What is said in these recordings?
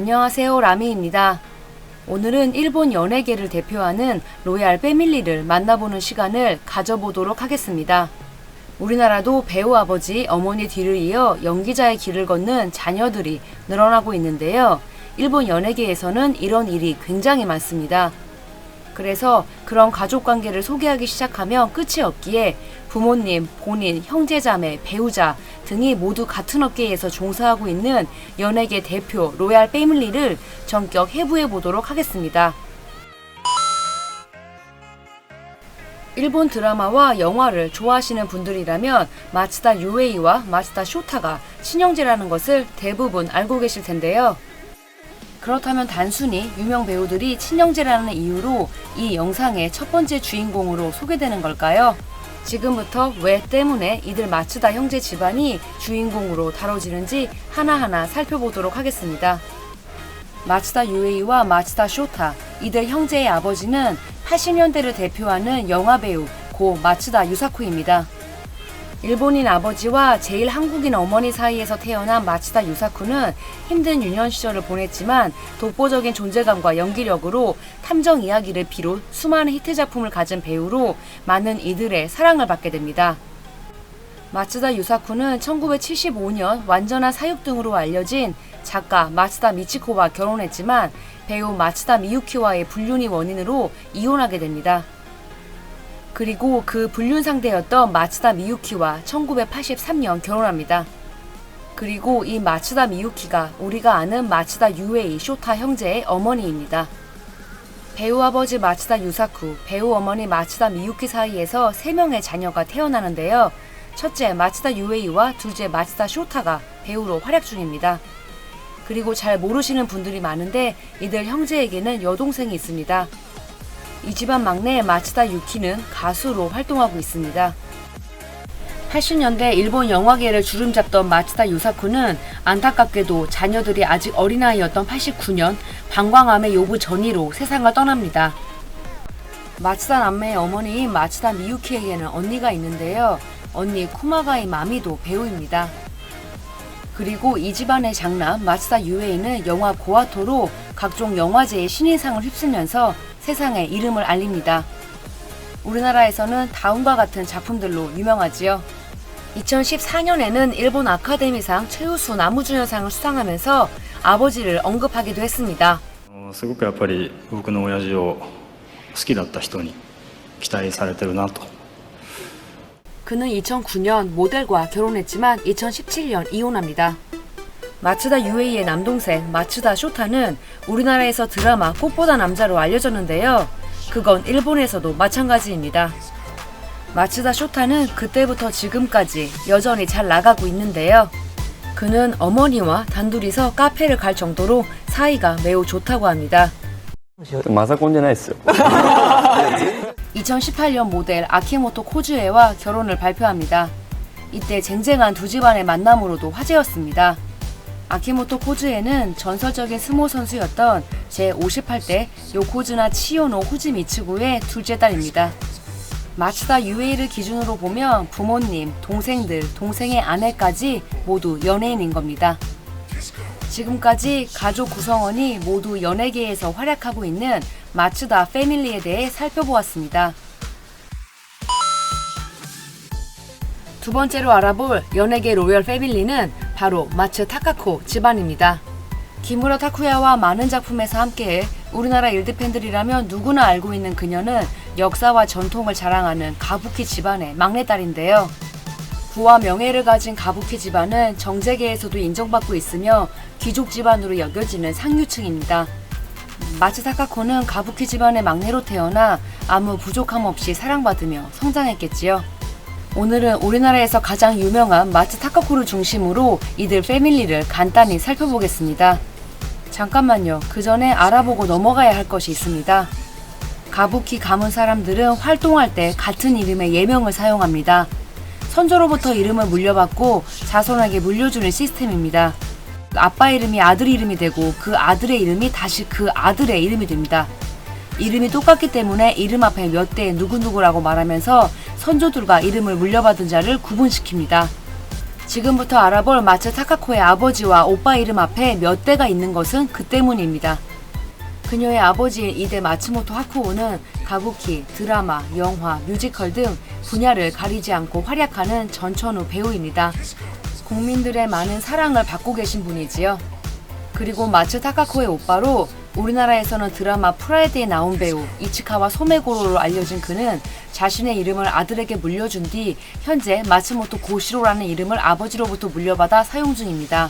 안녕하세요, 라미입니다. 오늘은 일본 연예계를 대표하는 로얄 패밀리를 만나보는 시간을 가져보도록 하겠습니다. 우리나라도 배우 아버지, 어머니 뒤를 이어 연기자의 길을 걷는 자녀들이 늘어나고 있는데요. 일본 연예계에서는 이런 일이 굉장히 많습니다. 그래서 그런 가족관계를 소개하기 시작하면 끝이 없기에 부모님, 본인, 형제자매, 배우자 등이 모두 같은 업계에서 종사하고 있는 연예계 대표 로얄 패밀리를 전격 해부해 보도록 하겠습니다. 일본 드라마와 영화를 좋아하시는 분들이라면 마츠다 유에이와 마츠다 쇼타가 친형제라는 것을 대부분 알고 계실 텐데요. 그렇다면 단순히 유명 배우들이 친형제라는 이유로 이 영상의 첫 번째 주인공으로 소개되는 걸까요? 지금부터 왜 때문에 이들 마츠다 형제 집안이 주인공으로 다뤄지는지 하나하나 살펴보도록 하겠습니다. 마츠다 유에이와 마츠다 쇼타, 이들 형제의 아버지는 80년대를 대표하는 영화배우 고 마츠다 유사쿠입니다. 일본인 아버지와 제일 한국인 어머니 사이에서 태어난 마츠다 유사쿠는 힘든 유년 시절을 보냈지만 독보적인 존재감과 연기력으로 탐정 이야기를 비롯 수많은 히트 작품을 가진 배우로 많은 이들의 사랑을 받게 됩니다. 마츠다 유사쿠는 1975년 완전한 사육 등으로 알려진 작가 마츠다 미치코와 결혼했지만 배우 마츠다 미유키와의 불륜이 원인으로 이혼하게 됩니다. 그리고 그 불륜 상대였던 마츠다 미유키와 1983년 결혼합니다. 그리고 이 마츠다 미유키가 우리가 아는 마츠다 유에이 쇼타 형제의 어머니입니다. 배우 아버지 마츠다 유사쿠, 배우 어머니 마츠다 미유키 사이에서 3명의 자녀가 태어나는데요. 첫째 마츠다 유에이와 둘째 마츠다 쇼타가 배우로 활약 중입니다. 그리고 잘 모르시는 분들이 많은데 이들 형제에게는 여동생이 있습니다. 이 집안 막내 마츠다 유키는 가수로 활동하고 있습니다. 80년대 일본 영화계를 주름잡던 마츠다 유사쿠는 안타깝게도 자녀들이 아직 어린아이였던 89년 방광암의 요구 전이로 세상을 떠납니다. 마츠다 남매의 어머니인 마츠다 미유키에게는 언니가 있는데요. 언니 쿠마가이 마미도 배우입니다. 그리고 이 집안의 장남 마츠다 유에이는 영화 고아토로 각종 영화제의 신인상을 휩쓰면서 세상에 이름을 알립니다. 우리나라에서는 다음과 같은 작품들로 유명하지요. 2014년에는 일본 아카데미상 최우수 나무주연상을 수상하면서 아버지를 언급하기도 했습니다. すごくやっぱり僕の親父を好きだった人に期待されてるなと。 그는 2009년 모델과 결혼했지만 2017년 이혼합니다. 마츠다 유에이의 남동생 마츠다 쇼타는 우리나라에서 드라마 꽃보다 남자로 알려졌는데요. 그건 일본에서도 마찬가지입니다. 마츠다 쇼타는 그때부터 지금까지 여전히 잘 나가고 있는데요. 그는 어머니와 단둘이서 카페를 갈 정도로 사이가 매우 좋다고 합니다. マザコンじゃないですよ 2018년 모델 아키모토 코즈에와 결혼을 발표합니다. 이때 쟁쟁한 두 집안의 만남으로도 화제였습니다. 아키모토 코즈에는 전설적인 스모 선수였던 제58대 요코즈나 치요노 후지미츠구의 둘째 딸입니다. 마츠다 유에이를 기준으로 보면 부모님, 동생들, 동생의 아내까지 모두 연예인인 겁니다. 지금까지 가족 구성원이 모두 연예계에서 활약하고 있는 마츠다 패밀리에 대해 살펴보았습니다. 두 번째로 알아볼 연예계 로열 패밀리는 바로 마츠 타카코 집안입니다. 기무라 타쿠야와 많은 작품에서 함께해 우리나라 일드팬들이라면 누구나 알고 있는 그녀는 역사와 전통을 자랑하는 가부키 집안의 막내딸인데요. 부와 명예를 가진 가부키 집안은 정재계에서도 인정받고 있으며 귀족 집안으로 여겨지는 상류층입니다. 마츠 타카코는 가부키 집안의 막내로 태어나 아무 부족함 없이 사랑받으며 성장했겠지요. 오늘은 우리나라에서 가장 유명한 마츠 타카코를 중심으로 이들 패밀리를 간단히 살펴보겠습니다. 잠깐만요. 그 전에 알아보고 넘어가야 할 것이 있습니다. 가부키 가문 사람들은 활동할 때 같은 이름의 예명을 사용합니다. 선조로부터 이름을 물려받고 자손에게 물려주는 시스템입니다. 아빠 이름이 아들 이름이 되고 그 아들의 이름이 다시 그 아들의 이름이 됩니다. 이름이 똑같기 때문에 이름 앞에 몇 대 누구누구라고 말하면서 선조들과 이름을 물려받은 자를 구분시킵니다. 지금부터 알아볼 마츠 타카코의 아버지와 오빠 이름 앞에 몇 대가 있는 것은 그 때문입니다. 그녀의 아버지인 이대 마츠모토 하쿠오는 가부키, 드라마, 영화, 뮤지컬 등 분야를 가리지 않고 활약하는 전천후 배우입니다. 국민들의 많은 사랑을 받고 계신 분이지요. 그리고 마츠 타카코의 오빠로 우리나라에서는 드라마 프라이드에 나온 배우 이치카와 소메고로로 알려진 그는 자신의 이름을 아들에게 물려준 뒤 현재 마츠모토 고시로라는 이름을 아버지로부터 물려받아 사용 중입니다.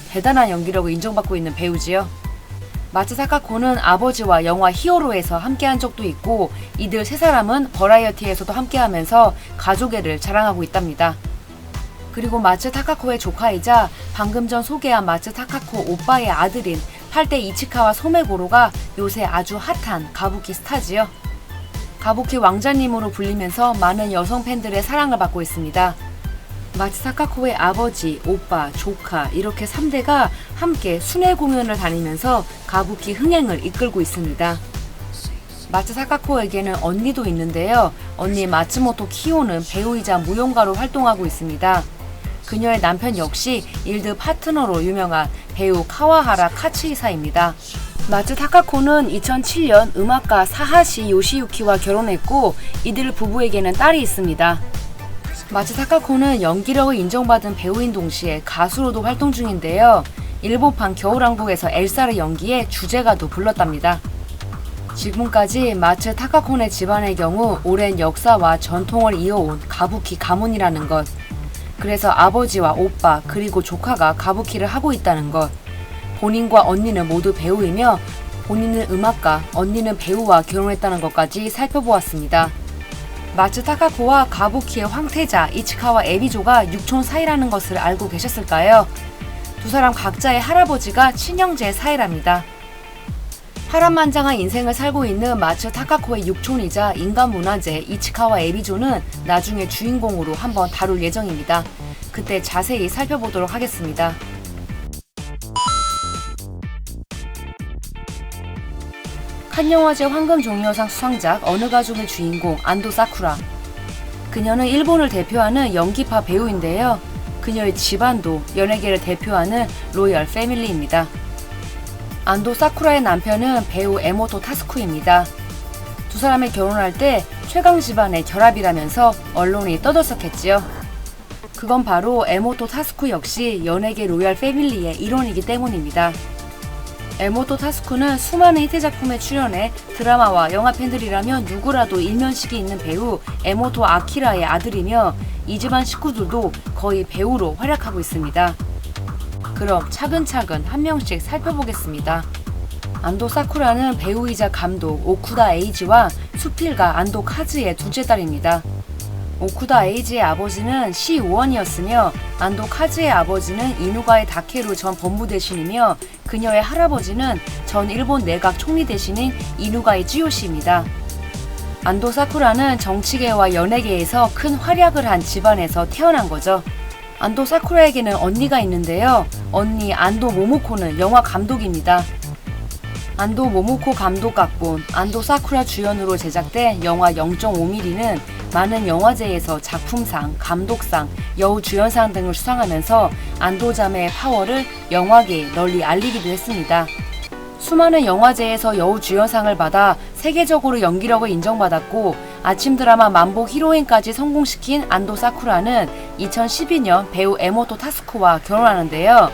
대단한 연기력을 인정받고 있는 배우지요. 마츠 타카코는 아버지와 영화 히어로에서 함께한 적도 있고 이들 세 사람은 버라이어티에서도 함께하면서 가족애를 자랑하고 있답니다. 그리고 마츠 타카코의 조카이자 방금 전 소개한 마츠 타카코 오빠의 아들인 8대 이치카와 소메고로가 요새 아주 핫한 가부키 스타지요. 가부키 왕자님으로 불리면서 많은 여성 팬들의 사랑을 받고 있습니다. 마츠 타카코의 아버지, 오빠, 조카 이렇게 3대가 함께 순회 공연을 다니면서 가부키 흥행을 이끌고 있습니다. 마츠 타카코에게는 언니도 있는데요. 언니 마츠모토 키오는 배우이자 무용가로 활동하고 있습니다. 그녀의 남편 역시 일드 파트너로 유명한 배우 카와하라 카츠히사입니다. 마츠 타카코는 2007년 음악가 사하시 요시유키와 결혼했고 이들 부부에게는 딸이 있습니다. 마츠 타카코는 연기력을 인정받은 배우인 동시에 가수로도 활동 중인데요. 일본판 겨울왕국에서 엘사를 연기해 주제가도 불렀답니다. 지금까지 마츠 타카코네 집안의 경우 오랜 역사와 전통을 이어온 가부키 가문이라는 것, 그래서 아버지와 오빠 그리고 조카가 가부키를 하고 있다는 것, 본인과 언니는 모두 배우이며 본인은 음악가, 언니는 배우와 결혼했다는 것까지 살펴보았습니다. 마츠 타카코와 가부키의 황태자 이치카와 에비조가 육촌 사이라는 것을 알고 계셨을까요? 두 사람 각자의 할아버지가 친형제 사이랍니다. 파란만장한 인생을 살고 있는 마츠 타카코의 육촌이자 인간문화재 이치카와 에비조는 나중에 주인공으로 한번 다룰 예정입니다. 그때 자세히 살펴보도록 하겠습니다. 칸영화제 황금종려상 수상작 어느 가족의 주인공 안도 사쿠라. 그녀는 일본을 대표하는 연기파 배우인데요. 그녀의 집안도 연예계를 대표하는 로열 패밀리입니다. 안도 사쿠라의 남편은 배우 에모토 타스쿠입니다. 두 사람이 결혼할 때 최강 집안의 결합이라면서 언론이 떠들썩했지요. 그건 바로 에모토 타스쿠 역시 연예계 로열 패밀리의 일원이기 때문입니다. 에모토 타스쿠는 수많은 히트 작품에 출연해 드라마와 영화 팬들이라면 누구라도 일면식이 있는 배우 에모토 아키라의 아들이며 이 집안 식구들도 거의 배우로 활약하고 있습니다. 그럼 차근차근 한 명씩 살펴보겠습니다. 안도 사쿠라는 배우이자 감독 오쿠다 에이지와 수필가 안도 카즈의 둘째 딸입니다. 오쿠다 에이지의 아버지는 시의원이었으며 안도 카즈의 아버지는 이누가의 다케루 전 법무대신이며 그녀의 할아버지는 전 일본 내각 총리 대신인 이누가의 쯔요시입니다. 안도 사쿠라는 정치계와 연예계에서 큰 활약을 한 집안에서 태어난 거죠. 안도 사쿠라에게는 언니가 있는데요. 언니 안도 모모코는 영화 감독입니다. 안도 모모코 감독 각본, 안도 사쿠라 주연으로 제작된 영화 0.5mm는 많은 영화제에서 작품상, 감독상, 여우주연상 등을 수상하면서 안도 자매의 파워를 영화계에 널리 알리기도 했습니다. 수많은 영화제에서 여우주연상을 받아 세계적으로 연기력을 인정받았고 아침 드라마 만복 히로인까지 성공시킨 안도 사쿠라는 2012년 배우 에모토 타스쿠와 결혼하는데요.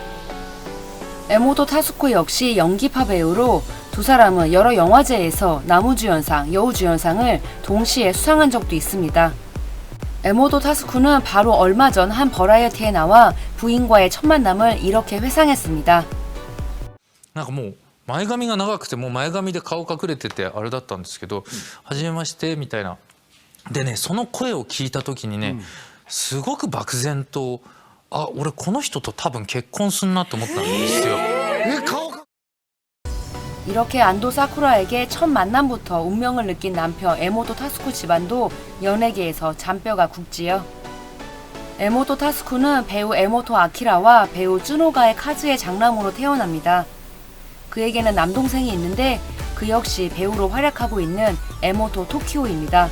에모토 타스쿠 역시 연기파 배우로 두 사람은 여러 영화제에서 나무주연상, 여우주연상을 동시에 수상한 적도 있습니다. 에모토 타스쿠는 바로 얼마 전 한 버라이어티에 나와 부인과의 첫 만남을 이렇게 회상했습니다. なんかもう前髪が長くてもう前髪で顔隠れててあれだったんですけど「はじめまして」みたいなでねその声を聞いた時にねすごく漠然とあ俺この人と多分結婚すんなと思ったんですよ。이렇게 안도 사쿠라에게 첫 만남부터 운명을 느낀 남편 에모토 타스쿠 집안도 연예계에서 잔뼈가 굵지요. 에모토 타스쿠는 배우 에모토 아키라와 배우 쯔노가의 카즈의 장남으로 태어납니다. 그에게는 남동생이 있는데 그 역시 배우로 활약하고 있는 에모토 토키오입니다.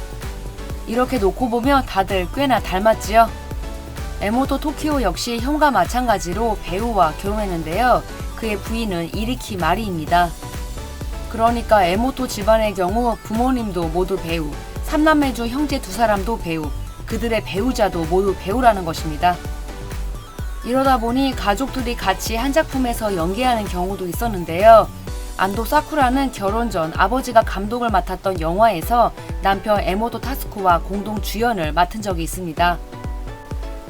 이렇게 놓고 보면 다들 꽤나 닮았지요. 에모토 토키오 역시 형과 마찬가지로 배우와 결혼했는데요. 그의 부인은 이리키 마리입니다. 그러니까 에모토 집안의 경우 부모님도 모두 배우, 3남매 중 형제 2사람도 배우, 그들의 배우자도 모두 배우라는 것입니다. 이러다 보니 가족들이 같이 한 작품에서 연기하는 경우도 있었는데요. 안도 사쿠라는 결혼 전 아버지가 감독을 맡았던 영화에서 남편 에모토 타스코와 공동 주연을 맡은 적이 있습니다.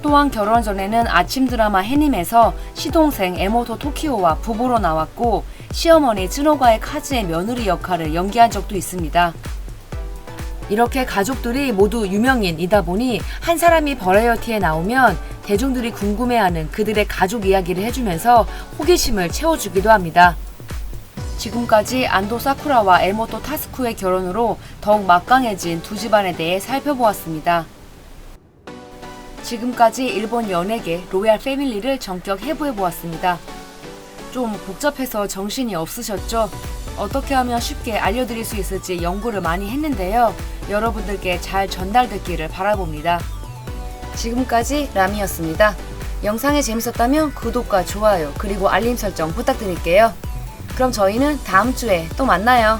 또한 결혼 전에는 아침 드라마 해님에서 시동생 에모토 토키오와 부부로 나왔고 시어머니 쯔노가의 카즈의 며느리 역할을 연기한 적도 있습니다. 이렇게 가족들이 모두 유명인이다 보니 한 사람이 버라이어티에 나오면 대중들이 궁금해하는 그들의 가족 이야기를 해주면서 호기심을 채워주기도 합니다. 지금까지 안도 사쿠라와 에모토 타스쿠의 결혼으로 더욱 막강해진 두 집안에 대해 살펴보았습니다. 지금까지 일본 연예계 로얄 패밀리를 전격 해부해보았습니다. 좀 복잡해서 정신이 없으셨죠? 어떻게 하면 쉽게 알려드릴 수 있을지 연구를 많이 했는데요. 여러분들께 잘 전달됐기를 바라봅니다. 지금까지 라미였습니다. 영상이 재밌었다면 구독과 좋아요 그리고 알림 설정 부탁드릴게요. 그럼 저희는 다음 주에 또 만나요.